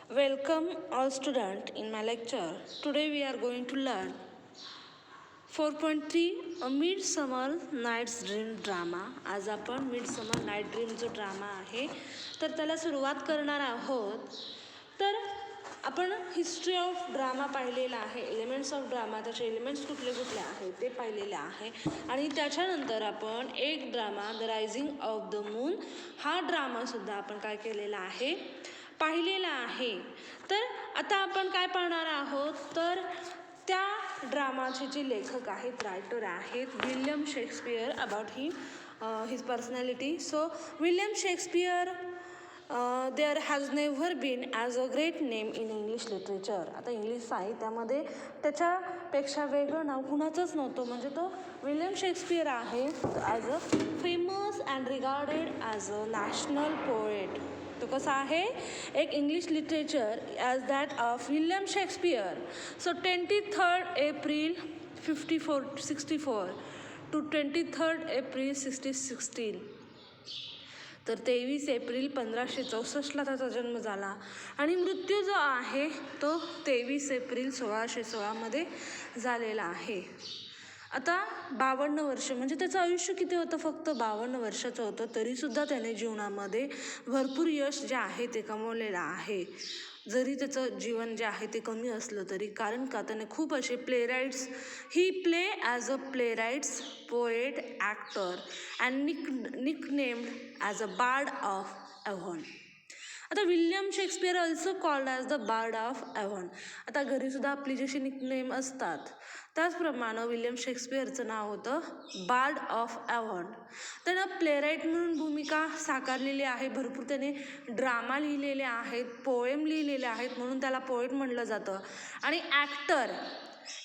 Welcome all students in my lecture. Today we are going to learn 4.3 A Midsummer Night's Dream drama. आज आपण midsummer night dream जो drama आहे तर त्याला सुरुवात करणार आहोत. तर आपण हिस्ट्री ऑफ ड्रामा पाहिलेला आहे, एलिमेंट्स ऑफ ड्रामा, त्याचे एलिमेंट्स कुठले कुठले आहेत ते पाहिलेले आहे. आणि त्याच्यानंतर आपण एक drama the rising of the moon हा ड्रामासुद्धा आपण काय केलेला आहे, पाहिलेला आहे. तर आता आपण काय पाहणार आहोत, तर त्या ड्रामाचे जे लेखक आहेत, रायटर आहेत, William Shakespeare. About his personality. So William Shakespeare there has never been as a great name in English literature. आता इंग्लिश साहित्यामध्ये त्याच्यापेक्षा वेगळं नाव कुणाचंच नव्हतं, म्हणजे तो विल्यम शेक्सपियर आहे as a famous and regarded as a national poet. तो कसा आहे, एक English literature as that of William Shakespeare. So 23 April 64 to 23 April 1616. तर 23 एप्रिल 1564ला त्याचा जन्म झाला आणि मृत्यू जो आहे तो 23 एप्रिल 1616मध्ये झालेला आहे. आता 52 वर्ष, म्हणजे त्याचं आयुष्य किती होतं, फक्त 52 वर्षाचं होतं. तरीसुद्धा त्याने जीवनामध्ये भरपूर यश जे आहे ते कमवलेलं आहे, जरी त्याचं जीवन जे आहे ते कमी असलं तरी. कारण का, त्याने खूप असे playwrights, he play as a playwrights, poet, actor and nicknamed as a bard of Avon. आता William Shakespeare also called as the bard of Avon. आता घरीसुद्धा आपली जशी निकनेम असतात त्याचप्रमाणे विल्यम शेक्सपियरचं नाव होतं बार्ड ऑफ एव्हन. त्यानं प्लेराईट म्हणून भूमिका साकारलेली आहे, भरपूर त्याने ड्रामा लिहिलेले आहेत, पोएम लिहिलेले आहेत, म्हणून त्याला पोएट म्हणलं जातं. आणि ॲक्टर,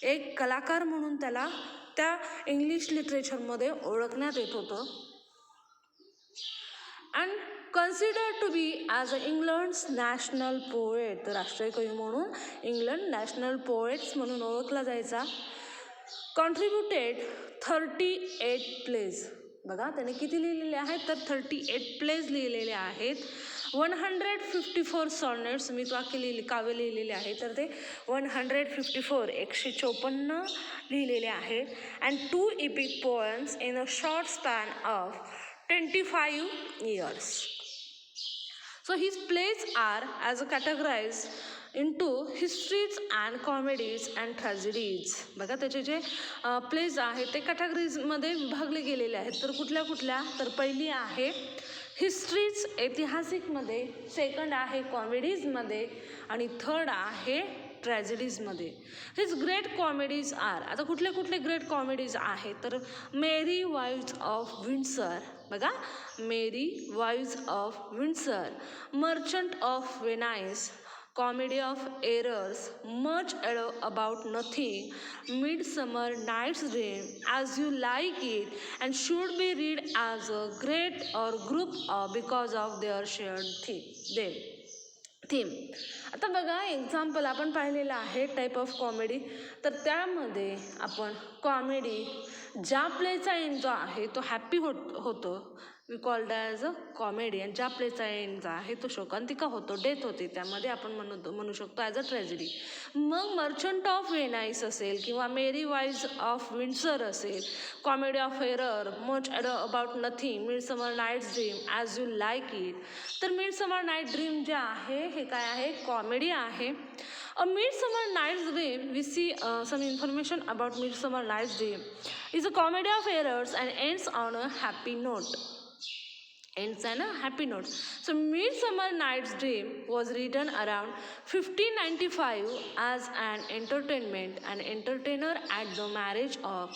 एक कलाकार म्हणून त्याला त्या इंग्लिश लिटरेचरमध्ये ओळखण्यात येत होतं. And considered to be as a England's national poet. तर राष्ट्रीय कवी म्हणून इंग्लंड नॅशनल पोएट्स म्हणून ओळखला जायचा. Contributed 38 plays. बघा त्याने किती लिहिलेले आहेत, तर 38 प्लेज लिहिलेले आहेत. 154 सॉनेट्स, मी काव्य लिहिलेले आहे, तर ते 154 154 लिहिलेले आहेत. And 2 EPIC poems in a short span of 25 years. So his plays are as categorized into histories and comedies and tragedies. बघा त्याचे जे प्लेज आहेत ते कॅटेगरीजमध्ये विभागले गेलेले आहेत. तर कुठल्या कुठल्या, तर पहिली आहे हिस्ट्रीज, ऐतिहासिकमध्ये, सेकंड आहे कॉमेडीजमध्ये आणि थर्ड आहे ट्रॅजेडीजमध्ये. हिज ग्रेट कॉमेडीज आर, आता कुठले कुठले ग्रेट कॉमेडीज आहेत, तर मेरी वाईव्ज ऑफ विंडसर. बघा, merry wives of Windsor, merchant of Venice, comedy of errors, much ado about nothing, midsummer night's dream, as you like it, and should be read as a great or group because of their shared theme. आता बघा, example आपण पाहिलेलं आहे type of comedy. तर त्यामध्ये आपण comedy, ज्या प्लेचा end जो आहे तो हॅप्पी होतो, we called as a comedy. आणि ज्या प्लेचा एंड जो आहे तो शोकांतिका होतो, डेथ होते, त्यामध्ये आपण म्हणू शकतो ॲज अ ट्रॅजेडी. मग मर्चंट ऑफ वेनाइस असेल किंवा मेरी वाईज ऑफ विंडसर असेल, comedy of error, much about nothing, midsummer night's dream, as you like it. तर मिडसमर नाईट ड्रीम जे आहे हे काय आहे, कॉमेडी आहे. A Midsummer Night's Dream, we see some information about Midsummer Night's Dream, is a comedy of errors and ends on a happy note. So Midsummer Night's Dream was written around 1595 as an entertainer at the marriage of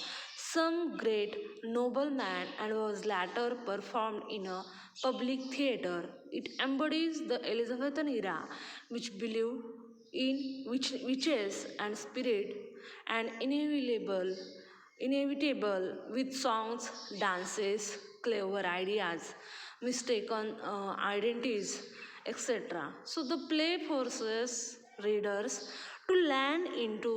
some great nobleman and was later performed in a public theater. It embodies the Elizabethan era, which believed in witches and spirit, and inevitable with songs, dances, clever ideas, mistaken identities, etc. So the play forces readers to land into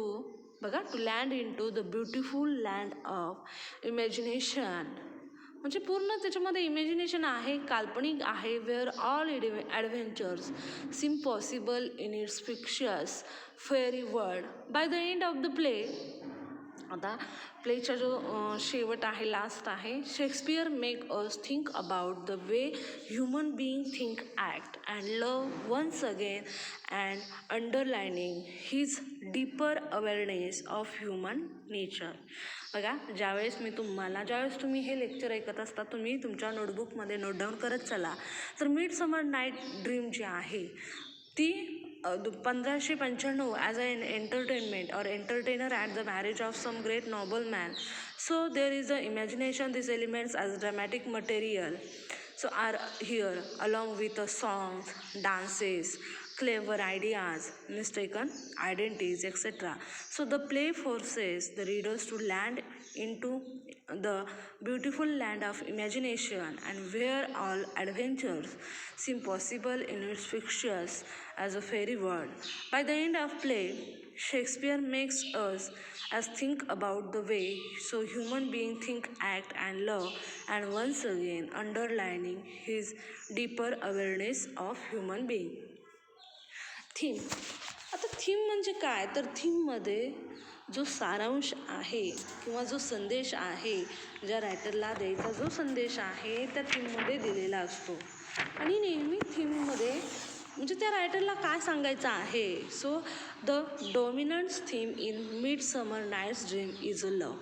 the beautiful land of imagination, म्हणजे पूर्ण त्याच्यामध्ये imagination आहे, काल्पनिक आहे, where all adventures seem possible in its fictitious fairy world. By the end of the play, आता प्लेचा जो शेवट आहे, लास्ट आहे, Shakespeare make us think about the way human being think, act and love once again and underlining his deeper awareness of human nature. बघा, ज्यावेळेस तुम्ही हे लेक्चर ऐकत असता, तुम्ही तुमच्या नोटबुकमध्ये नोट डाऊन करत चला. तर मिडसमर नाईट ड्रीम जी आहे ती 1595 ॲज अ एंटरटेनमेंट और entertainer at the marriage of some great noble man. So there is the imagination, this elements as dramatic material so are here along with the songs, dances, clever ideas, mistaken identities, etc. So the play forces the readers to land into the beautiful land of imagination and where all adventures seem possible in its fictitious as a fairy world. By the end of play, Shakespeare makes us as think about the way so human beings think, act and love, and once again underlining his deeper awareness of human being. Theme. आता theme म्हणजे काय, तर थीममध्ये जो सारांश आहे किंवा जो संदेश आहे, ज्या रायटरला द्यायचा जो संदेश आहे त्या थीममध्ये दिलेला असतो. आणि नेहमी थीममध्ये म्हणजे त्या रायटरला काय सांगायचं आहे. So the dominant theme in midsummer night's dream is a love.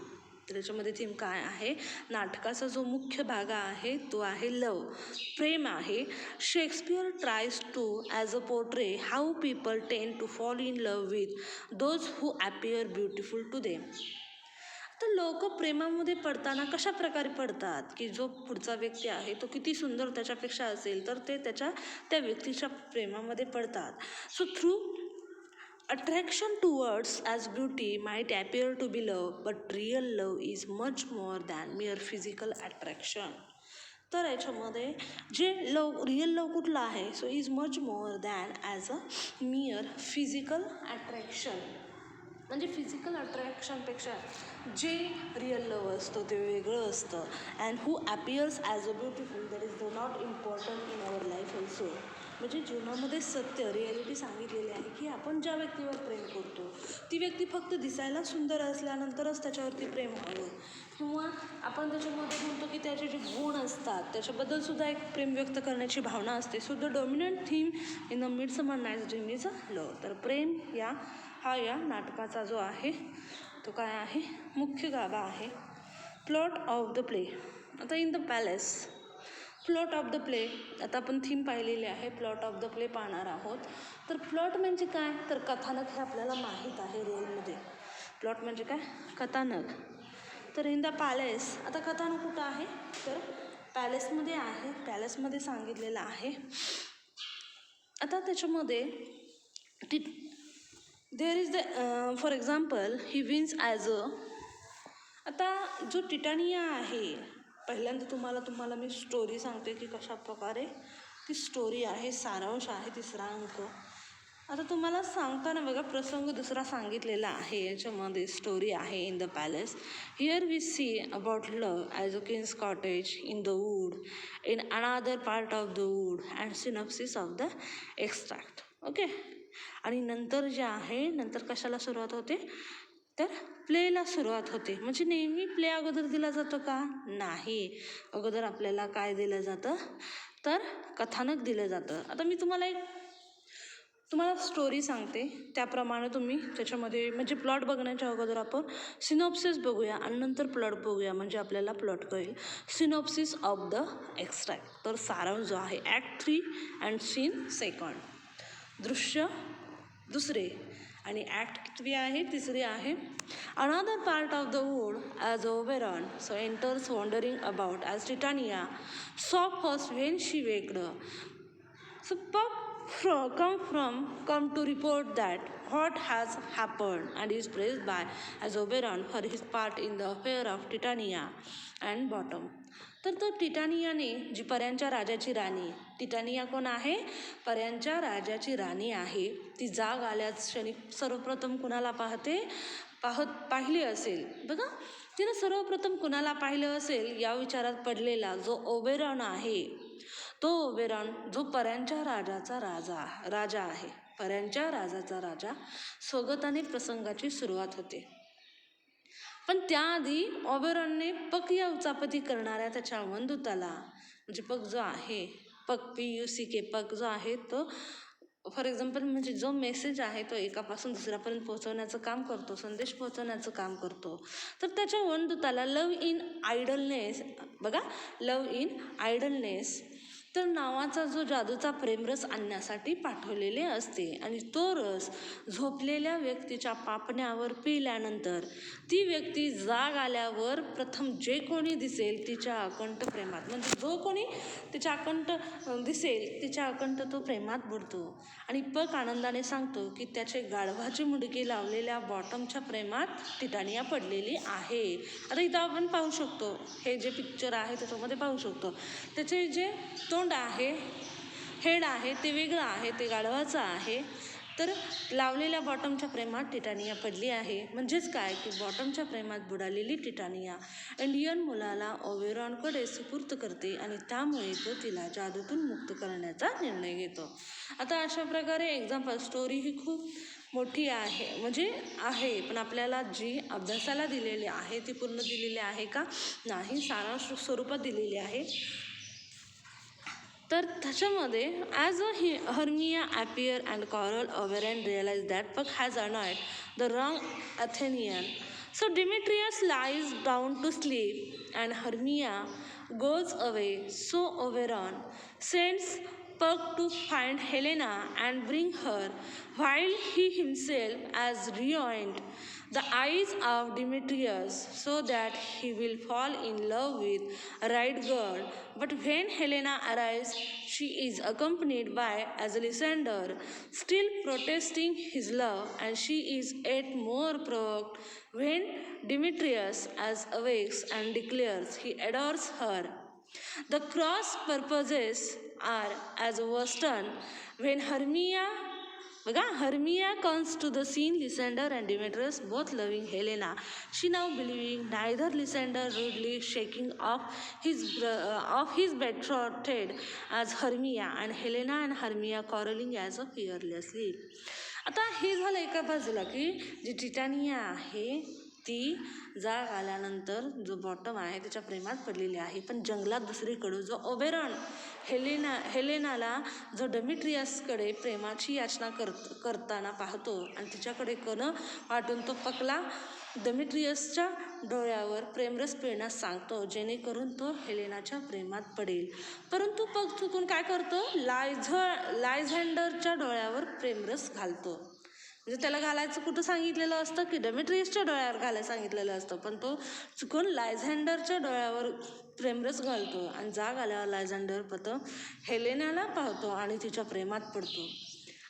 त्याच्यामध्ये थीम काय आहे, नाटकाचा जो मुख्य भाग आहे तो आहे लव, प्रेम आहे. Shakespeare tries to as a portray how people tend to fall in love with those who appear beautiful to them. तर लोक प्रेमामध्ये पडताना कशा प्रकारे पडतात, की जो पुढचा व्यक्ती आहे तो किती सुंदर त्याच्यापेक्षा असेल तर ते त्या व्यक्तीच्या प्रेमामध्ये पडतात. So through attraction towards as beauty might appear to be love, but real love is much more than mere physical attraction. तर याच्यामध्ये जे रिअल लव कुठला आहे, so is much more than as a mere physical attraction. म्हणजे physical अट्रॅक्शनपेक्षा जे real love असतं ते वेगळं असतं. And who appears as a beautiful that is the not important in our life also. म्हणजे जीवनामध्ये सत्य रिॲलिटी सांगितलेली आहे की आपण ज्या व्यक्तीवर प्रेम करतो ती व्यक्ती फक्त दिसायला सुंदर असल्यानंतरच त्याच्यावरती प्रेम हवं, किंवा आपण त्याच्यामध्ये म्हणतो की त्याचे जे गुण असतात त्याच्याबद्दलसुद्धा एक प्रेम व्यक्त करण्याची भावना असते. So the dominant theme in the midsummer night's dream is a love. तर प्रेम या नाटकाचा जो आहे तो काय आहे, मुख्य गाभा आहे. Plot of the play. आता in the palace, plot of the play. आता आपण थीम पाहिलेली आहे, प्लॉट ऑफ द प्ले पाहणार आहोत. तर प्लॉट म्हणजे काय, तर कथानक हे आपल्याला माहीत आहे रिअलमध्ये. प्लॉट म्हणजे काय, कथानक. तर इन द पॅलेस, आता कथानक कुठं आहे, तर पॅलेसमध्ये आहे, पॅलेसमध्ये सांगितलेलं आहे. आता त्याच्यामध्ये there is the for example he wins as a. आता जो टिटानिया आहे, पहिल्यांदा तुम्हाला मी स्टोरी सांगते की कशा प्रकारे ती स्टोरी आहे, सारांश आहे, तिसरा अंक. आता तुम्हाला सांगताना बघा प्रसंग दुसरा सांगितलेला आहे, याच्यामध्ये स्टोरी आहे in the palace. Here we see about love as a king's cottage in the wood, in another part of the wood and synopsis of the extract. Okay. आणि नंतर जे आहे, नंतर कशाला सुरुवात होते, तर प्लेला सुरुवात होते. म्हणजे नेहमी प्ले अगोदर दिला जातो का, नाही. अगोदर आपल्याला काय दिलं जातं, तर कथानक दिलं जातं. आता मी तुम्हाला स्टोरी सांगते, त्याप्रमाणे तुम्ही त्याच्यामध्ये म्हणजे प्लॉट बघण्याच्या अगोदर आपण सिनॉप्सिस बघूया आणि नंतर प्लॉट बघूया, म्हणजे आपल्याला प्लॉट कळेल. Synopsis of the extract. तर सारांश जो आहे, ॲक्ट 3 अँड सीन 2, दृश्य दुसरे आणि ॲक्ट कितवी आहे, तिसरी आहे. Another part of the wood as Oberon so enters wandering about as Titania saw first when she waked. So come to report that what has happened and is praised by as Oberon for his part in the affair of Titania and Bottom. तर टिटानियाने, जी पर्यांच्या राजाची राणी, Titania कोण आहे, पर्यांच्या राजाची राणी आहे, ती जाग आल्याच क्षणी सर्वप्रथम कुणाला पाहते, पाहिली असेल. बघा, तिनं सर्वप्रथम कुणाला पाहिलं असेल या विचारात पडलेला जो ओबेरॉन आहे, तो ओबेरॉन जो पऱ्यांच्या राजाचा राजा आहे. पऱ्यांच्या राजाचा राजा स्वगताने प्रसंगाची सुरुवात होते. पण त्याआधी ओबेरॉनने पक या उचापती करणाऱ्या त्याच्या वनदूताला, म्हणजे पक जो आहे, पक PUCK पक जो आहे तो फॉर एक्झाम्पल म्हणजे जो मेसेज आहे तो एकापासून दुसऱ्यापर्यंत पोहोचवण्याचं काम करतो, संदेश पोहोचवण्याचं काम करतो. तर त्याच्या वनदूताला लव्ह इन आयडलनेस, बघा, लव्ह इन आयडलनेस तर नावाचा जो जादूचा प्रेमरस आणण्यासाठी पाठवलेले असते. आणि तो रस झोपलेल्या व्यक्तीच्या पापण्यावर पिल्यानंतर ती व्यक्ती जाग आल्यावर प्रथम जे कोणी दिसेल तिच्या अकंठ प्रेमात, म्हणजे जो कोणी तिच्या अकंठ दिसेल तिच्या अकंठ तो प्रेमात बुडतो. आणि पक आनंदाने सांगतो की त्याचे गाढवाची मुंडकी लावलेल्या बॉटमच्या प्रेमात टिटानिया पडलेली आहे. आता इथं आपण पाहू शकतो, हे जे पिक्चर आहे त्याच्यामध्ये पाहू शकतो, त्याचे जे तोंड आहे, हेड आहे ते वेगळं आहे, ते गाढवाचं आहे. तर लावलेल्या बॉटमच्या प्रेमात टिटानिया पडली आहे. म्हणजेच काय की बॉटमच्या प्रेमात बुडालेली टिटानिया इंडियन मुलाला ओबेरॉनकडे सुपूर्त करते आणि त्यामुळे तो तिला जादूतून मुक्त करण्याचा निर्णय घेतो. आता अशा प्रकारे एक्झाम्पल स्टोरी ही खूप मोठी आहे, म्हणजे आहे, पण आपल्याला जी अभ्यासाला दिलेली आहे ती पूर्ण दिलेली आहे का? नाही, सारांश स्वरूपात दिलेली आहे. तर त्याच्यामध्ये as a Hermia appear and coral Oberon realise that Puck has annoyed the wrong Athenian. So Demetrius lies down to sleep and Hermia goes away. So Oberon sends Puck to find Helena and bring her, while he himself is ruined the eyes of Demetrius so that he will fall in love with right girl. But when Helena arrives, she is accompanied by Alexander, still protesting his love, and she is yet more provoked when Demetrius awakes and declares he adores her. The cross purposes are as Western when Hermia comes to the scene, Lysander and Demetrius both loving Helena. She now believing neither Lysander rudely shaking off his betrothed as Hermia, and Helena and Hermia quarreling as fearlessly. आता हे झालं एका बाजूला की जी Titania आहे ती जाग आल्यानंतर जो बॉटम आहे त्याच्या प्रेमात पडलेली आहे. पण जंगलात दुसरीकडं जो ओबेरॉन हेलेनाला जो डेमेट्रियसकडे प्रेमाची याचना करताना पाहतो आणि तिच्याकडे कणं वाटून तो पकला डेमेट्रियसच्या डोळ्यावर प्रेमरस पिळण्यास सांगतो, जेणेकरून तो हेलेनाच्या प्रेमात पडेल. परंतु पग चुकून काय करतो, लायझँडरच्या डोळ्यावर प्रेमरस घालतो. म्हणजे त्याला घालायचं कुठं सांगितलेलं असतं की डेमेट्रियसच्या डोळ्यावर घालायला सांगितलेलं असतं, पण तो चुकून लायझँडरच्या डोळ्यावर प्रेमरस घालतो. आणि जाग आल्यावर लायझँडर प्रथम हेलेनाला पाहतो आणि तिच्या प्रेमात पडतो.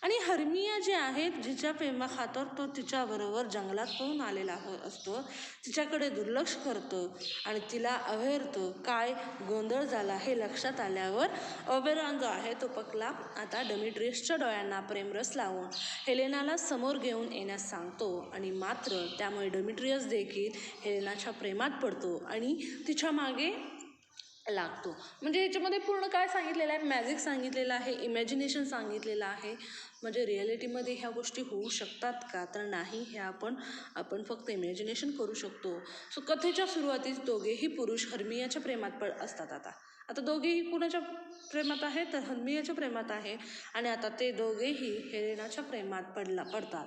आणि हर्मिया जी आहे जिच्या प्रेमाखातर तो तिच्याबरोबर जंगलात पळून आलेला असतो, तिच्याकडे दुर्लक्ष करतो आणि तिला अव्हेरतो. काय गोंधळ झाला हे लक्षात आल्यावर ओबेरॉन जो आहे तो पकला आता डेमेट्रियसच्या डोळ्यांना प्रेमरस लावून हेलेनाला समोर घेऊन येण्यास सांगतो. आणि मात्र त्यामुळे डेमेट्रियस देखील हेलेनाच्या प्रेमात पडतो आणि तिच्या मागे लागतो. म्हणजे याच्यामध्ये पूर्ण काय सांगितलेलं आहे, मॅजिक सांगितलेलं आहे, इमॅजिनेशन सांगितलेलं आहे. म्हणजे रिॲलिटीमध्ये ह्या गोष्टी होऊ शकतात का, तर नाही, हे आपण फक्त इमॅजिनेशन करू शकतो. सो कथेच्या सुरुवातीस दोघेही पुरुष हर्मियाच्या प्रेमात असतात. आता दोघेही कुणाच्या प्रेमात आहे, तर हर्मियाच्या प्रेमात आहे. आणि आता ते दोघेही हेलेनाच्या प्रेमात पडतात.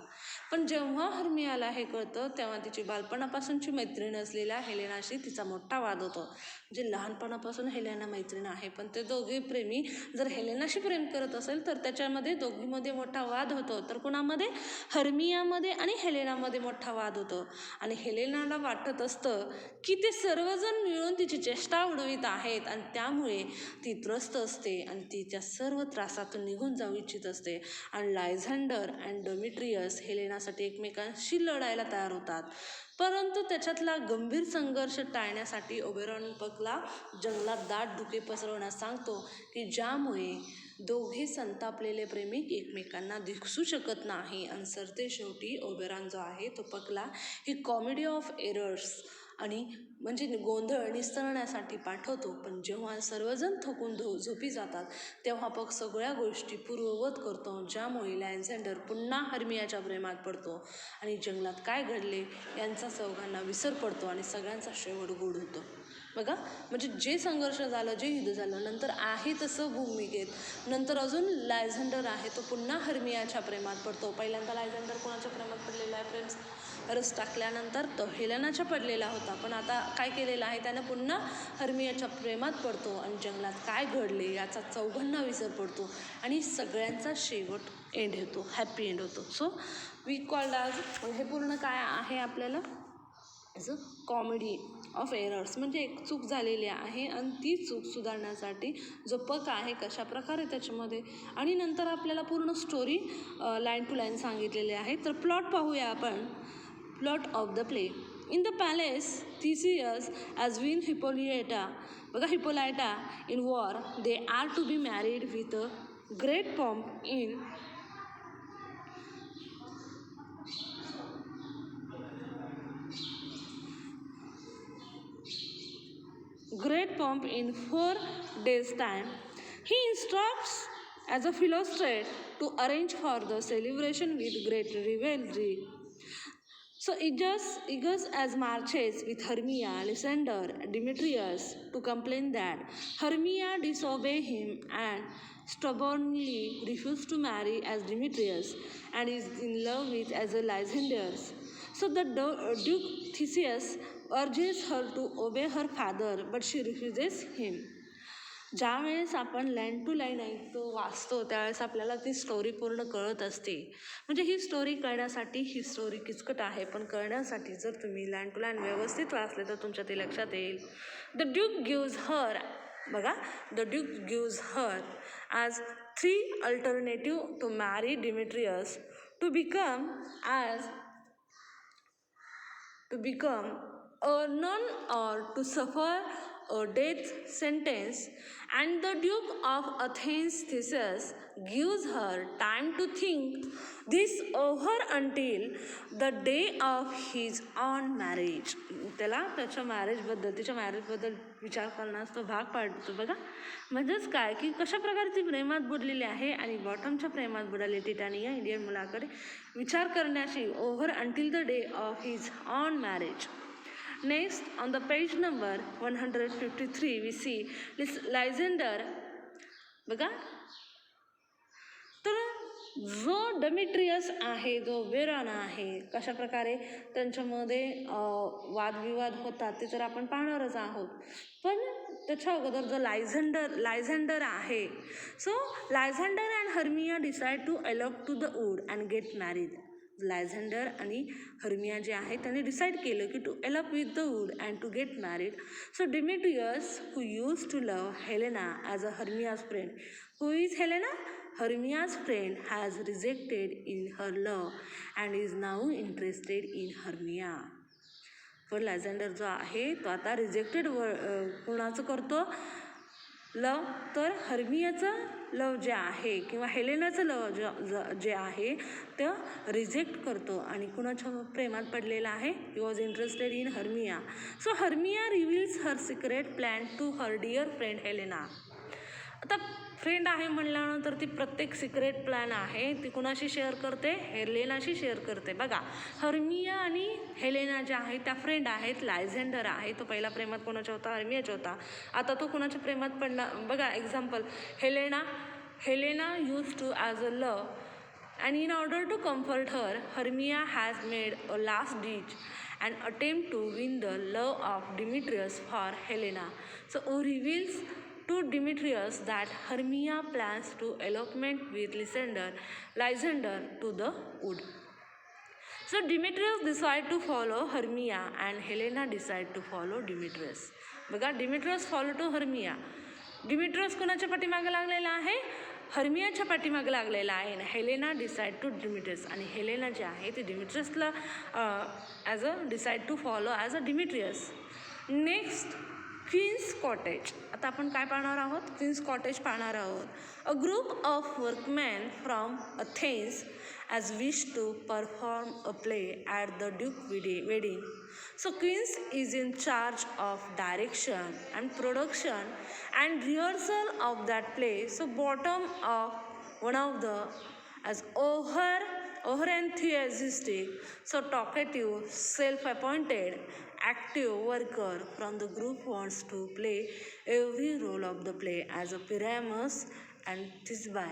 पण जेव्हा हर्मियाला हे कळतं तेव्हा तिची बालपणापासूनची मैत्रीण असलेल्या हेलेनाशी तिचा मोठा वाद होतो. म्हणजे लहानपणापासून हेलेना मैत्रीण आहे, पण ते दोघे प्रेमी जर हेलेनाशी प्रेम करत असेल तर त्याच्यामध्ये दोघीमध्ये मोठा वाद होतो. तर कुणामध्ये, हर्मियामध्ये आणि हेलेनामध्ये मोठा वाद होतो. आणि हेलेनाला वाटत असतं की ते सर्वजण मिळून तिची चेष्टा उडवित आहेत आणि त्यामुळे ती त्रस्त असते आणि ती त्या सर्व त्रासातून निघून जाऊ इच्छित असते. आणि लायझँडर अँड डेमेट्रियस हेलेनासाठी एकमेकांशी लढायला तयार होतात. परंतु त्याच्यातला गंभीर संघर्ष टाळण्यासाठी ओबेरॉन पकला जंगलात दाट धुके पसरवण्यास सांगतो की ज्यामुळे दोघे संतापलेले प्रेमिक एकमेकांना दिसू शकत नाही आणि सरते शेवटी ओबेरॉन जो आहे तो पकला ही कॉमेडी ऑफ एरर्स आणि म्हणजे गोंधळ निस्तरण्यासाठी पाठवतो. पण जेव्हा सर्वजण थकून झोपी जातात तेव्हा पग सगळ्या गोष्टी पूर्ववत करतो, ज्यामुळे लॅन्झेंडर पुन्हा हर्मियाच्या प्रेमात पडतो आणि जंगलात काय घडले यांचा चौघांना विसर पडतो आणि सगळ्यांचा शेवट गोड होतो. बघा, म्हणजे जे संघर्ष झालं, जे युद्ध झालं, नंतर आहे तसं भूमिकेत नंतर अजून लायझेंडर आहे तो पुन्हा हर्मियाच्या प्रेमात पडतो. पहिल्यांदा लायझेंडर कोणाच्या प्रेमात पडलेला आहे? प्रेम रस टाकल्यानंतर तो हेलेनाच्या पडलेला होता, पण आता काय केलेलं आहे त्यानं पुन्हा हर्मियाच्या प्रेमात पडतो आणि जंगलात काय घडले याचा चौघांना विसर पडतो आणि सगळ्यांचा शेवट एंड होतो, हॅपी एंड होतो. सो वी कॉल्ड आज हे पूर्ण काय आहे आपल्याला as a comedy of errors, म्हणजे एक चूक झालेली आहे आणि ती चूक सुधारण्यासाठी जो पक आहे कशाप्रकारे त्याच्यामध्ये आणि नंतर आपल्याला पूर्ण स्टोरी लाईन टू लाईन सांगितलेली आहे. तर प्लॉट पाहूया आपण. Plot of the play. In the palace Theseus as win Hippolyta, बघा Hippolyta in war they are to be married with a great pomp in great pomp in 4 days' time. He instructs as a Philostrate to arrange for the celebration with great revelry. So Egus as marches with Hermia, Lysander, Demetrius to complain that Hermia disobey him and stubbornly refused to marry as Demetrius and is in love with as a Lysander. So the Duke Theseus urges her to obey her father, but she refuses him. ज्यावेळेस आपण line to line ऐकतो, वाचतो, त्यावेळेस आपल्याला ती story पूर्ण कळत असते. म्हणजे ही स्टोरी कळण्यासाठी ही स्टोरी किचकट आहे, पण कळण्यासाठी जर तुम्ही लाईन टू लाईन व्यवस्थित वाचले तर तुमच्या ते लक्षात येईल. द ड्यूक गिव्ज हर, बघा, the duke gives her as 3 alternative to marry Demetrius to become a nun or to suffer a death sentence, and the Duke of Athens Theseus gives her time to think this over until the day of his own marriage. त्याला त्याच्या तिच्या मॅरेजबद्दल विचार करण्यास तो भाग पाडतो. बघा, म्हणजेच काय की कशा प्रकारे ती प्रेमात बुडलेली आहे आणि बॉटमच्या प्रेमात बुडाली टिटानिया इंडियन मुलाकडे विचार करण्याची over until the day of his on marriage. Next, on the page number 153, we see this Lysander. बघा, तर जो डेमेट्रियस आहे, जो वेरॉन आहे, कशा प्रकारे त्यांच्यामध्ये वादविवाद होतात ते तर आपण पाहणारच आहोत. पण त्याच्या अगोदर जो लायझेंडर आहे, so Lysander and Hermia decide to elope to the wood and get married. Lysander आणि हर्मिया जे आहे त्यांनी डिसाईड केलं की to elope with the wood and to get married. So Demetrius who use to love Helena as a Hermia's friend. Who is Helena? Hermia's friend has rejected in her love and is now interested in Hermia. पण Lysander जो आहे तो आता rejected कोणाचं करतो लव? तर हर्मियाचं लव जे आहे किंवा हेलेनाचं लव जे आहे ते रिजेक्ट करतो आणि कुणाच्या प्रेमात पडलेला आहे? He was interested in Hermia. So Hermia reveals her secret plan to her dear friend Helena. आता फ्रेंड आहे म्हणल्यानंतर ती प्रत्येक सिक्रेट प्लॅन आहे ती कुणाशी शेअर करते? हेलेनाशी शेअर करते. बघा, हर्मिया आणि हेलेना ज्या आहेत त्या फ्रेंड आहेत. लायझेंडर आहे तो पहिला प्रेमात कोणाच्या होता? हर्मियाच्या होता. आता तो कुणाच्या प्रेमात पडला? बघा, example, Helena use to as a love and in order to comfort her, Hermia has made a last ditch and attempt to win the love of Demetrius for Helena. So who reveals to Demetrius that Hermia plans to elopement with Lysander to the wood. So Demetrius decide to follow Hermia and Helena decide to follow Demetrius. बघा, Demetrius follow to Hermia. Demetrius कोणाच्या पाठीमागे लागलेला आहे? हर्मियाच्या पाठीमागे लागलेला आहे. आणि Helena decide to Demetrius, आणि हेलेना जे आहे ते डिमेट्रियसला decide to follow as a Demetrius. Next, Quince's cottage. आता आपण काय पाहणार आहोत, क्वीन्स कॉटेज पाहणार आहोत. A group of workman from Athens as wished to perform a play at the Duke wedding. So Queens is in charge of direction and production and rehearsal of that play. So bottom of one of the as over enthusiastic, so talkative, self-appointed, active worker from the group wants to play every role of the play as a Pyramus and Thisbe.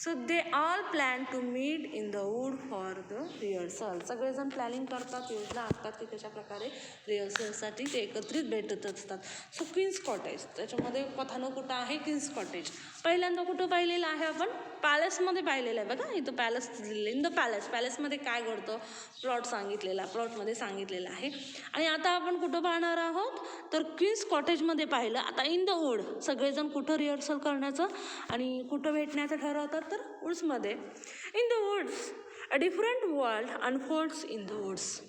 So they all plan to meet in the wood for the rehearsal. सगळेजण planning करतात, योजना आखतात की कशा प्रकारे रिहर्सलसाठी ते एकत्रित भेटत असतात. सो क्वीन्स कॉटेज, त्याच्यामध्ये कथानक कुठं आहे, क्वीन्स कॉटेज. पहिल्यांदा कुठं पाहिलेलं आहे आपण, पॅलेसमध्ये पाहिलेलं आहे. बघा इथं पॅलेस दिलेलं, इन द पॅलेस. पॅलेसमध्ये काय घडतं, प्लॉट सांगितलेला, प्लॉटमध्ये सांगितलेलं आहे. आणि आता आपण कुठं पाहणार आहोत, तर क्वीन्स कॉटेजमध्ये पाहिलं. आता इन द वूड, सगळेजण कुठं रिहर्सल करण्याचं आणि कुठं भेटण्याचं ठरवतात, तर वूड्समध्ये. In the woods a different world unfolds in the woods.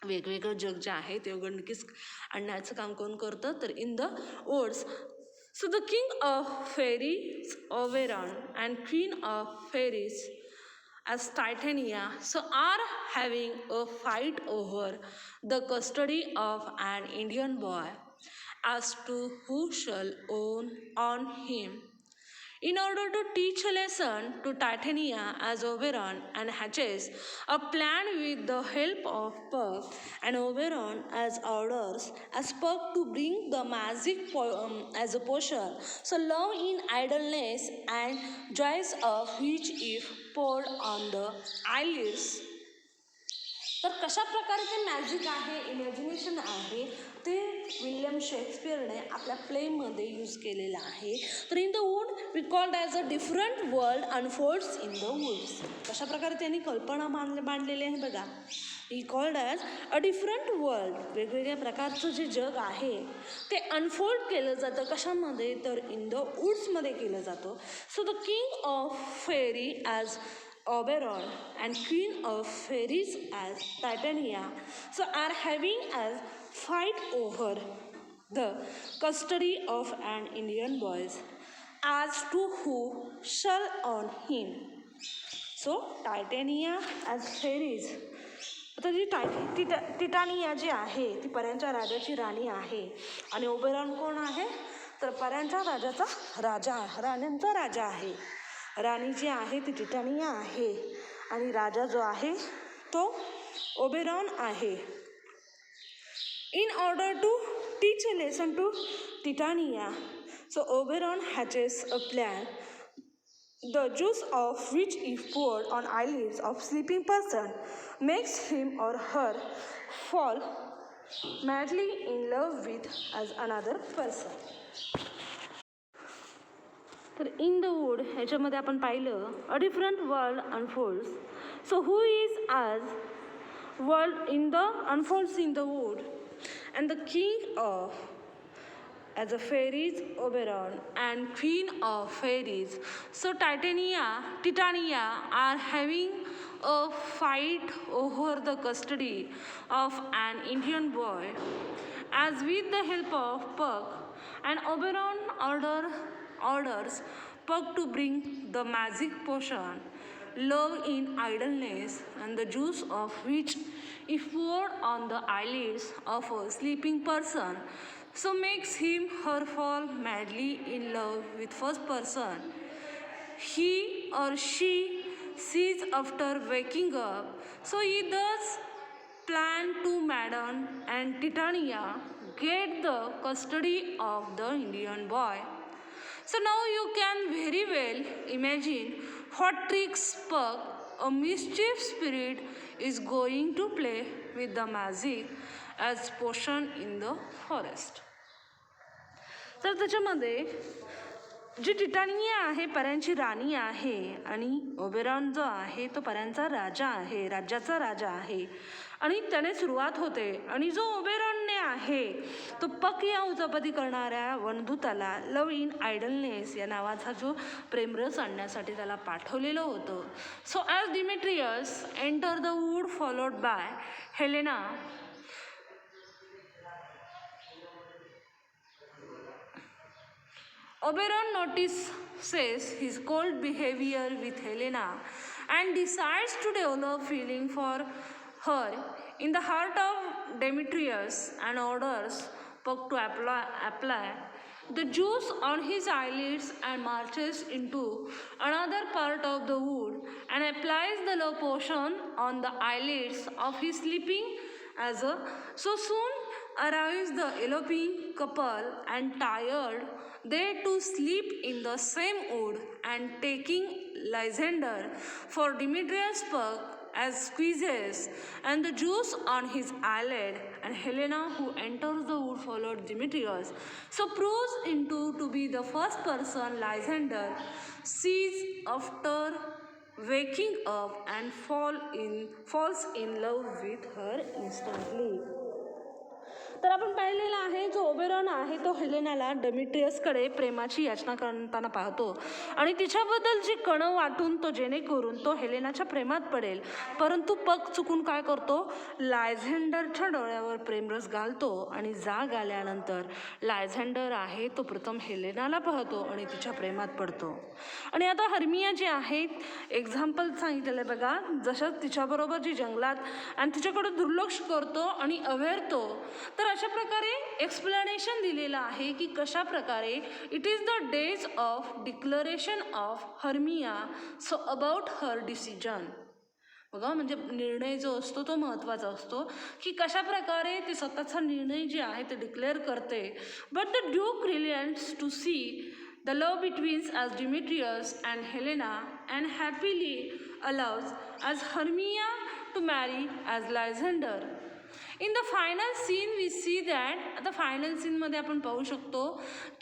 वेगवेगळं जग जे आहे ते उघडकीस आणण्याचं काम कोण करतं, तर in the woods. So the king of fairies, Oberon, and queen of fairies, as Titania, so are having a fight over the custody of an Indian boy as to who shall own him. In order to teach a lesson to Titania as Oberon and hatches a plan with the help of Puck, and Oberon as orders as Puck to bring the magic as a potion, so love in idleness and joys of which if poured on the eyelids. तर कशा प्रकारे ते magic आहे, imagination आहे, ते William शेक्सपियरने आपल्या प्लेमध्ये use केलेलं आहे. तर in the wood we called as a different world unfolds in the woods. कशा प्रकारे त्यांनी कल्पना मांडलेली आहे बघा. He called as a different world, वेगवेगळ्या प्रकारचं जे जग आहे ते अनफोल्ड केलं जातं. कशामध्ये, तर इन द वूड्समध्ये केलं जातं. So the king of fairy as Oberon and queen of fairies as Titania, so are having a fight over the custody of an Indian boy as to who shall own him. So Titania as fairies. आता जी Titania जी आहे ती पर्यांच्या राजाची राणी आहे आणि Oberon कोण आहे, तर पर्यांच्या राजाचा राजा, राण्यांचा राजा आहे. राणी जी आहे ती टिटानिया आहे आणि राजा जो आहे तो ओबेरॉन आहे. In order to teach a lesson to Titania, so Oberon hatches a plan the juice of which if poured on eyelids of sleeping person makes him or her fall madly in love with as another person. तर in the wood ह्याच्यामध्ये आपण पाहिलं a different world unfolds. So who is as world in the unfolds in the wood and the king of as a fairies Oberon and queen of fairies, so Titania are having a fight over the custody of an Indian boy as with the help of Puck, and Oberon orders Puck to bring the magic potion love in idleness, and the juice of which if poured on the eyelids of a sleeping person so makes him her fall madly in love with first person he or she sees after waking up. So he thus plan to Madon and Titania get the custody of the Indian boy. So now you can very well imagine what tricks Puck, a mischief spirit, is going to play with the magic as potion in the forest. तर त्याच्यामध्ये जी Titania आहे पर्यांची राणी आहे आणि Oberon जो आहे तो पर्यांचा राजा आहे, राज्याचा राजा आहे. आणि त्याने सुरुवात होते आणि जो ओबेरॉनने आहे तो पक या उचापती करणाऱ्या वनदूताला लव इन आयडलनेस या नावाचा जो प्रेमरस आणण्यासाठी त्याला पाठवलेलं होतं. So as Demetrius enter the wood followed by Helena, Oberon notices his cold behavior with Helena and decides to develop feeling for her in the heart of Demetrius and orders Puck to apply the juice on his eyelids and marches into another part of the wood and applies the love potion on the eyelids of his sleeping as a so soon arrives the eloping couple and tired they too sleep in the same wood and taking Lysander for Demetrius Puck as squeezes and the juice on his eyelid and Helena who enters the wood followed Demetrius so proves into to be the first person Lysander sees after waking up and falls in love with her instantly. तर आपण पाहिलेला आहे जो Oberon आहे तो हेलेनाला डेमिट्रियसकडे प्रेमाची याचना करताना पाहतो आणि तिच्याबद्दल जी कणं वाटून तो जेणेकरून तो हेलेनाच्या प्रेमात पडेल परंतु पक चुकून काय करतो लायझेंडरच्या डोळ्यावर प्रेमरस घालतो आणि जाग आल्यानंतर लायझेंडर आहे तो प्रथम हेलेनाला पाहतो आणि तिच्या प्रेमात पडतो. आणि आता हर्मिया जी आहे एक्झाम्पल सांगितलेलं आहे बघा जसं तिच्याबरोबर जी जंगलात आणि तिच्याकडे दुर्लक्ष करतो आणि अवेरतो तर अशा प्रकारे एक्सप्लेनेशन दिलेलं आहे की कशा प्रकारे it is the days of declaration of Hermia so about her decision. बघा म्हणजे निर्णय जो असतो तो महत्त्वाचा असतो की कशा प्रकारे ती स्वतःचा निर्णय जे आहे ते डिक्लेअर करते. But the duke relents to see the love between as Demetrius and Helena and happily allows as Hermia to marry as Lysander. In the final scene we see that the final scene मध्ये आपण पाहू शकतो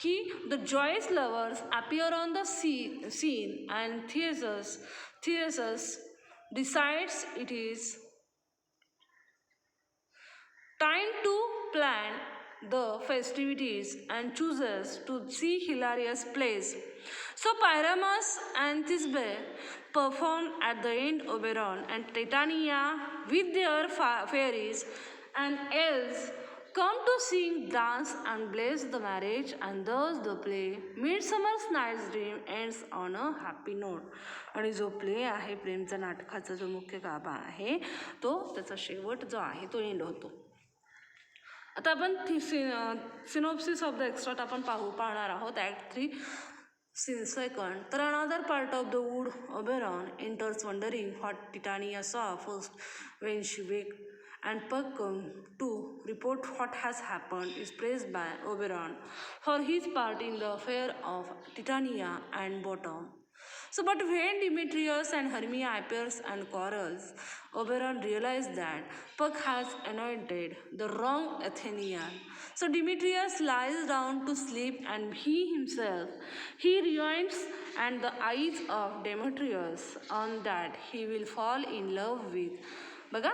की the joyous lovers appear on the scene and Theseus decides it is time to plan the festivities and chooses to see hilarious plays. So Pyramus and Thisbe perform at the end Oberon and Titania with their fairies and elves come to sing, dance and bless the marriage and thus the play Midsummer's Night's Dream ends on a happy note. आणि जो play आहे प्रेमचा नाटकाचा जो मुख्य गाभा आहे तो त्याचा शेवट जो आहे तो एंड होतो. आता आपण सिनॉप्सिस ऑफ द एक्स्ट्राट आपण पाहणार आहोत ॲक्ट 3 सीन 2. तर another part of the wood Oberon enters wandering what Titania saw first when she wake and Puck come to report what has happened is praised by Oberon for his part in the affair of Titania and Bottom. So, but when Demetrius and Hermia appears and quarrels, Oberon realizes that Puck has anointed the wrong Athenian. So Demetrius lies down to sleep and he rejoins and the eyes of Demetrius on that he will fall in love with बघा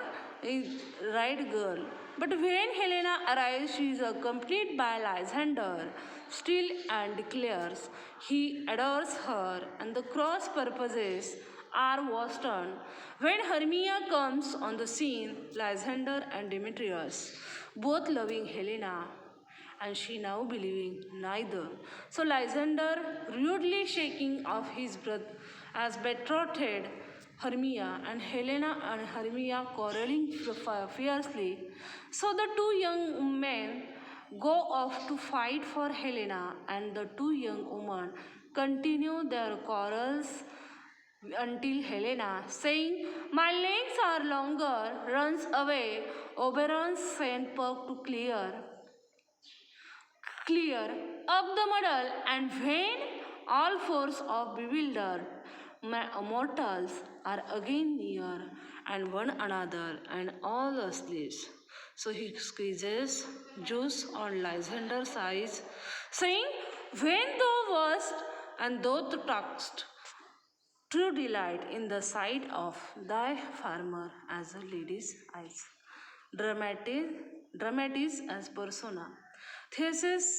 right girl. But when Helena arrives, she is accompanied by Lysander still and declares he adores her and the cross purposes are wasted. When Hermia comes on the scene, Lysander and Demetrius both loving Helena and she now believing neither. So Lysander rudely shaking off his breath as betrothed Hermia and Helena and Hermia quarreling fiercely. So the two young men go off to fight for Helena and the two young women continue their quarrels until Helena, saying, "My legs are longer," runs away. Oberon sent Puck to clear up the muddle, and when all force of bewildered mortals are again near and one another and all asleep. So he squeezes juice on Lysander's eyes, saying, "When thou wast and thou talkest, true delight in the sight of thy farmer as a lady's eyes." Dramatis as persona. Theseus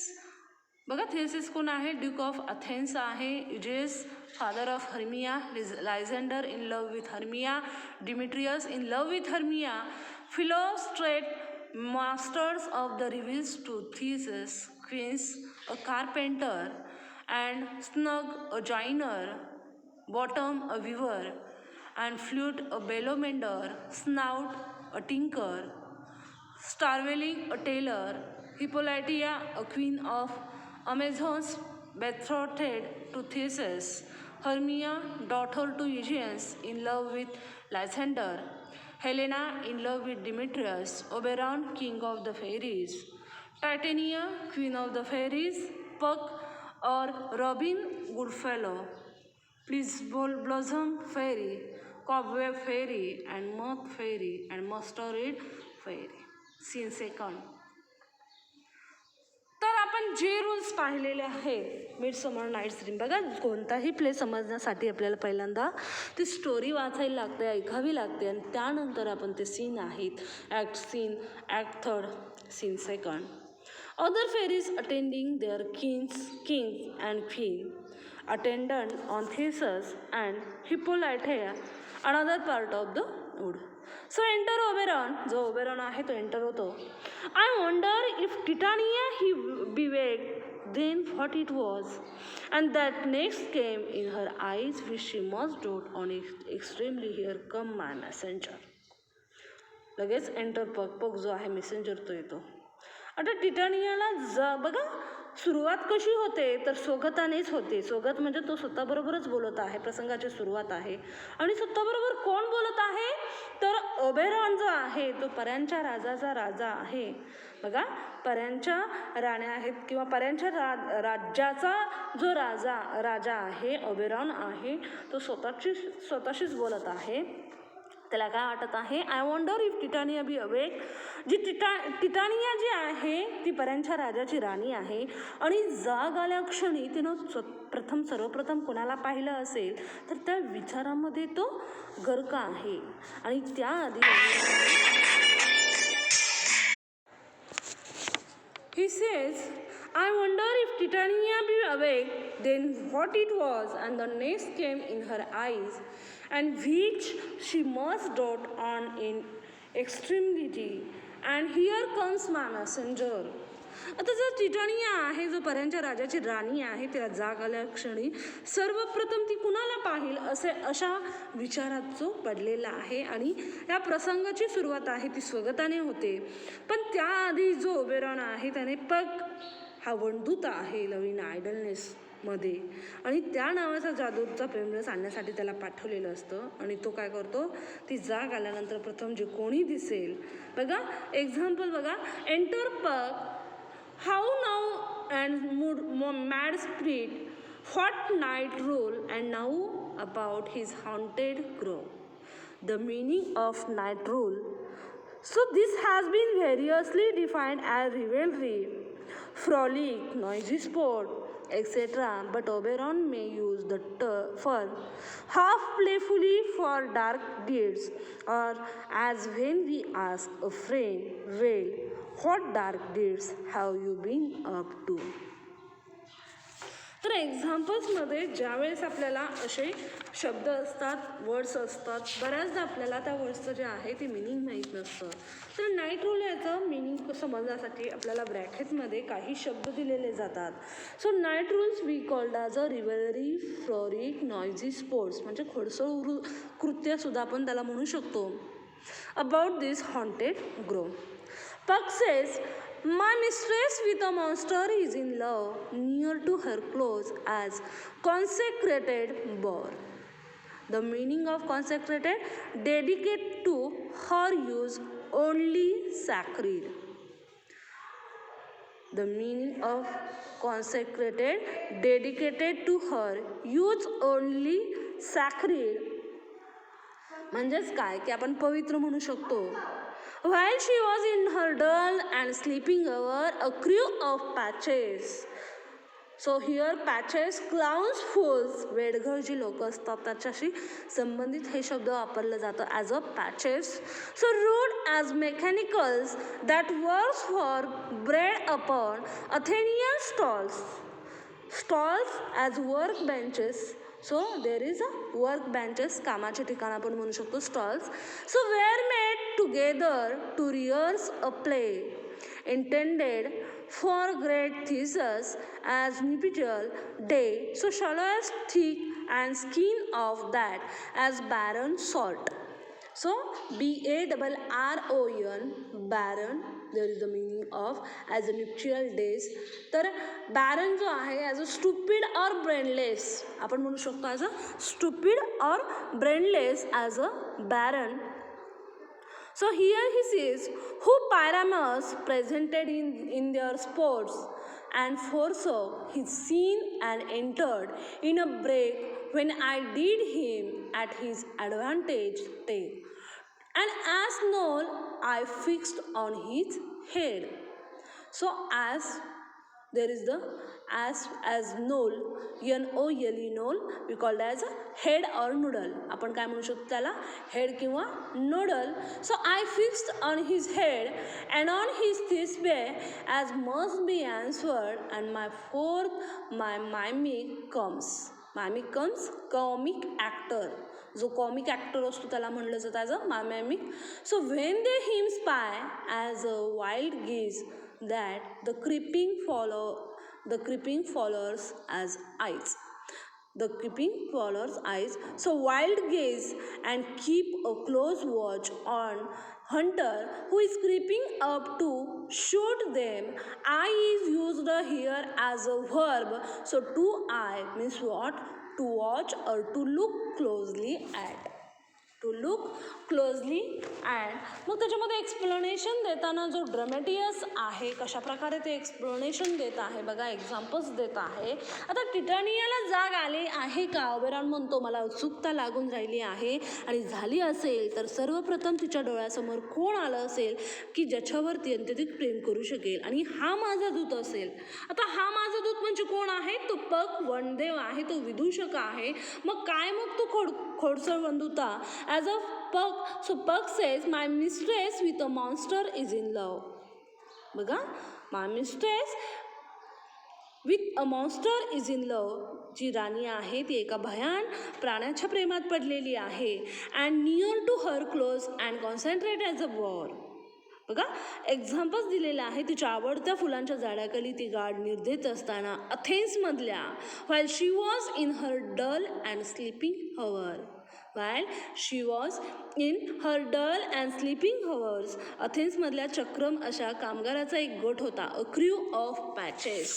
बघा Theseus कोण आहे duke of Athens आहे. Egeus father of Hermia. Lysander in love with Hermia. Demetrius in love with Hermia. Philostrate masters of the revels to Theseus. Quince a carpenter and snug a joiner, bottom a weaver, and flute a bellow mender, snout a tinker, starveling a tailor, Hippolyta a queen of Amazons betrothed to Theseus, Hermia daughter to Aegeus in love with Lysander, Helena in love with Demetrius, Oberon king of the fairies, Titania queen of the fairies, Puck or Robin Goodfellow, Please Blossom Fairy, Cobweb Fairy, and Moth Fairy, and Mustard Fairy. Scene second. तर आपण जे rules पाहिलेले आहेत midsummer night's dream, बघा कोणताही play समजण्यासाठी आपल्याला पहिल्यांदा ती स्टोरी वाचायला लागते, ऐकावी लागते, आणि त्यानंतर आपण ते सीन आहेत act scene, act third, scene second. Other fairies attending their king and queen attendant on Theseus and Hippolyta, another part of the wood. So enter Oberon, जो ओबेरॉन आहे तो एंटर होतो. I wonder if Titania he bewaked then what it was, and that next came in her eyes which she must dote on it extremely. Here come my messenger. लगेच enter पग जो आहे messenger तो येतो. आता टिटानियाला बघा सुरुवात कशी होते तर स्वगतानेच होते. स्वगत म्हणजे तो स्वतःबरोबरच बोलत आहे, प्रसंगाची सुरुवात आहे. आणि स्वतःबरोबर कोण बोलत आहे तर ओबेरॉन जो आहे तो पर्यांच्या राजाचा राजा आहे. बघा पर्यांच्या राण्या आहेत किंवा पर्यांच्या राज्याचा जो राजा आहे ओबेरॉन आहे तो स्वतःशीच बोलत आहे. त्याला काय वाटत आहे, I wonder if Titania be awake. जी टिटानिया जी आहे ती पर्यांच्या राजाची राणी आहे आणि जाग आल्या क्षणी तिनं सर्वप्रथम कोणाला पाहिलं असेल तर त्या विचारामध्ये तो गर्क आहे. आणि त्याआधी he says, I wonder if Titania be awake, then what it was, and the next came in her eyes, and which she must dote on in extremity, and here comes my messenger. आता जर Titania आहे जो पर्यांच्या राजाची राणी आहे तिला जाग आल्या क्षणी सर्वप्रथम ती कुणाला पाहिल अशा विचारात जो पडलेला आहे आणि या प्रसंगाची सुरुवात आहे ती स्वगताने होते. पण त्याआधी जो ओबेरॉन आहे त्याने पग हा वंदूत आहे लव्ह आयडलनेस मध्ये आणि त्या नावाचा जादूचा प्रेमरस आणण्यासाठी त्याला पाठवलेलं असतं. आणि तो काय करतो, ती जाग आल्यानंतर प्रथम जे कोणी दिसेल, बघा एक्झाम्पल बघा, एंटर पग, how now and mad spirit, what night rule, and now about his haunted grove. The meaning of night rule. So this has been variously defined as revelry, frolic, noisy sport, etc. But Oberon may use the term half playfully for dark deeds, or as when we ask a friend, well, what dark deeds have you been up to? तर एक्झाम्पल्समध्ये ज्यावेळेस आपल्याला असे शब्द असतात, words असतात, बऱ्याचदा आपल्याला त्या वर्ड्सचं जे आहे ते मिनिंग माहीत नसतं. तर नाईट रूल याचं मिनिंग समजण्यासाठी आपल्याला ब्रॅकेटमध्ये काही शब्द दिलेले जातात. So night rules we called as a revelry, frolic, noisy sports, म्हणजे खोडसळ कृत्यसुद्धा आपण त्याला म्हणू शकतो. About this haunted grove, Puck says, my mistress with a monster is in love, near to her close as consecrated boar. The meaning of consecrated, dedicated to her use, only sacred. The meaning of consecrated, dedicated to her, use only sacred. म्हणजेच काय की आपण पवित्र म्हणू शकतो. While she was in her doll and sleeping over a crew of patches. So here patches, clowns, fools, वेडघर जी लोक असतात त्याच्याशी संबंधित हे शब्द वापरलं जातं as a patches. So rude as mechanicals that works for bread upon Athenian stalls as work benches. So there is a work benches, कामाचे ठिकाण आपण म्हणू शकतो stalls. So were made together to rehearse a play intended for great Theseus as nuptial day, so shallow as thick and skin of that as barren salt. So BARRON, barren, there is the meaning of as a nuptial days. तर barren जो आहे as a stupid or brainless, आपण म्हणू शकतो as a stupid or brainless as a barren. So here he says, who Pyramus presented in their sports and forsook his sin and entered in a break when I did him at his advantage take. And as Noel I fixed on his head. So as there is the as Noel, N-O-L-E, Noel, we call as a head or noodle. आपण काय म्हणू शकतो त्याला head किंवा noodle. So I fixed on his head and on his thisbe as must be answered, and my fourth, my mimic comes. Mimic comes, comic actor. जो comic actor असतो त्याला म्हणलं जातं as a my mimic. So when they him spy as a wild geese that the creeping followers as eyes. The creeping follows eyes, so wild gaze and keep a close watch on hunter who is creeping up to shoot them. Eye is used here as a verb, so to eye means what? To watch or to look closely at. To look closely at. मग त्याच्यामध्ये explanation देताना जो ड्रमॅटियस आहे कशा प्रकारे ते explanation देत आहे बघा, एक्झाम्पल्स देत आहे. आता टिटानियाला जाग आली आहे का, ओबेरॉन म्हणतो मला उत्सुकता लागून राहिली आहे, आणि झाली असेल तर सर्वप्रथम तिच्या डोळ्यासमोर कोण आलं असेल की ज्याच्यावरती अत्यधिक प्रेम करू शकेल, आणि हा माझा दूत असेल. आता हा माझा दूत म्हणजे कोण आहे, तो पक वनदेव आहे, तो विदूषक आहे. मग काय मग तो खोडसळ बंधुता as a Puck. So Puck says my mistress with a monster is in love. बघा, my mistress with a monster is in love. जी राणी आहे ती एका भयान प्राण्याच्या प्रेमात पडलेली आहे. and near to her close and concentrate as a war. बघा, examples दिलेलं आहे. तिच्या आवडत्या फुलांच्या झाडाखाली ती गाढ निर्धेत असताना अथेन्समधल्या while she was in her dull and sleeping hour. While she was in her dull and sleeping hours. अथेन्समधल्या चक्रम अशा कामगाराचा एक गट होता. A crew of patches.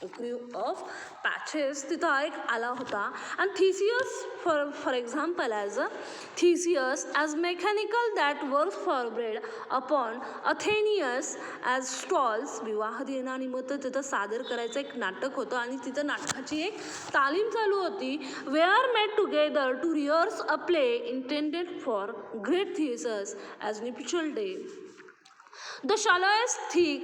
A crew of patches तिथं एक आला होता. आणि Theseus for example as a Theseus as mechanical that works for bread upon Athenius as stalls. विवाह दिनानिमित्त तिथं सादर करायचं एक नाटक होतं, आणि तिथं नाटकाची एक तालीम चालू होती. were met together to rehearse a play intended for great Theseus as nuptial day. The shallowest thick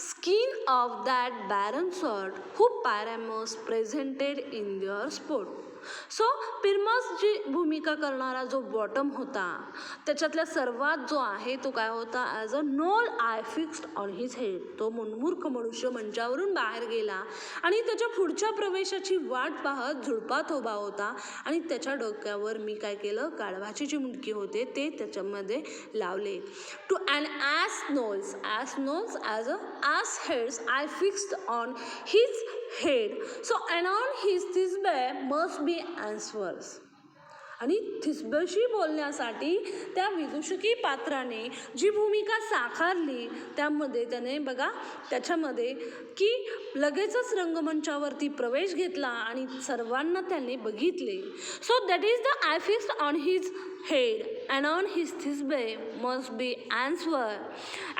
skin of that barren sort who Pyramus presented in their sport. सो पिरमस जी भूमिका करणारा जो बॉटम होता त्याच्यातल्या सर्वात जो आहे तो काय होता, as a nole I fixed on his head. तो मूर्ख मनुष्य मंचावरून बाहेर गेला आणि त्याच्या पुढच्या प्रवेशाची वाट पाहत झुडपात उभा होता, आणि त्याच्या डोक्यावर मी काय केलं, गाढवाची जी मुंडकी होते ते त्याच्यामध्ये लावले. To and as noles as heads I fixed on his head. So and on his thisbe must be answers. आणि थिस्बेशी बोलण्यासाठी त्या विदूषकी पात्राने जी भूमिका साकारली त्यामध्ये त्याने बघा त्याच्यामध्ये की लगेचच रंगमंचावरती प्रवेश घेतला आणि सर्वांना त्याने बघितले. So that is the I fixed on his head and on his thisbe must be answer,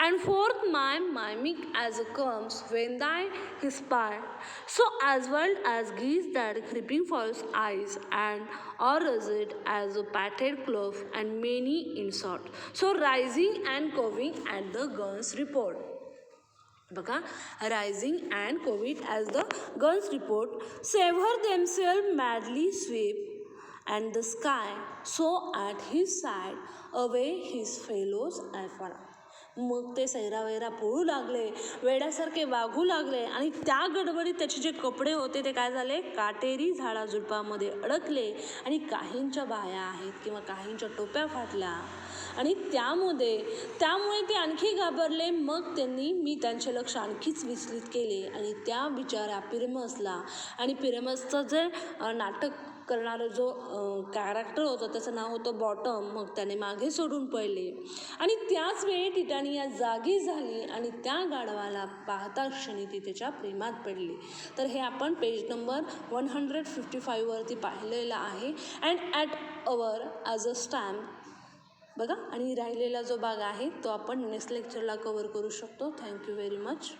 and forth my mimic as comes when thy his part, so as wild as geese that creeping false eyes, and or is it as a patted cloth and many insult, so rising and coving at the guns report. बघा, rising and कोविड as the guns report sever themself madly sweep and the sky so at his side away his fellows and far. मग ते सैरावैरा पळू लागले, वेड्यासारखे वागू लागले आणि त्या गडबडीत त्याचे जे कपडे होते ते काय झाले, काटेरी झाडाझुडपामध्ये अडकले आणि काहींच्या बाया आहेत किंवा काहींच्या टोप्या फाटल्या आणि त्यामुळे ते आणखी घाबरले. मग मी त्यांचे लक्ष आणखीच विचलित केले आणि त्या बिचाऱ्या पिरमसला आणि पिरमसचं जे नाटक करणारं जो कॅरेक्टर होतं त्याचं नाव होतं बॉटम, मग त्याने मागे सोडून पळले आणि त्याच वेळी टिटानिया जागी झाली आणि त्या गाढवाला पाहता क्षणी ती त्याच्या प्रेमात पडली. तर हे आपण पेज नंबर 155 वरती पाहिलेलं आहे. And at our as a stamp बघा. आणि राहिलेला जो भाग आहे तो आपण नेक्स्ट लेक्चरला कवर करू शकतो. Thank you very much.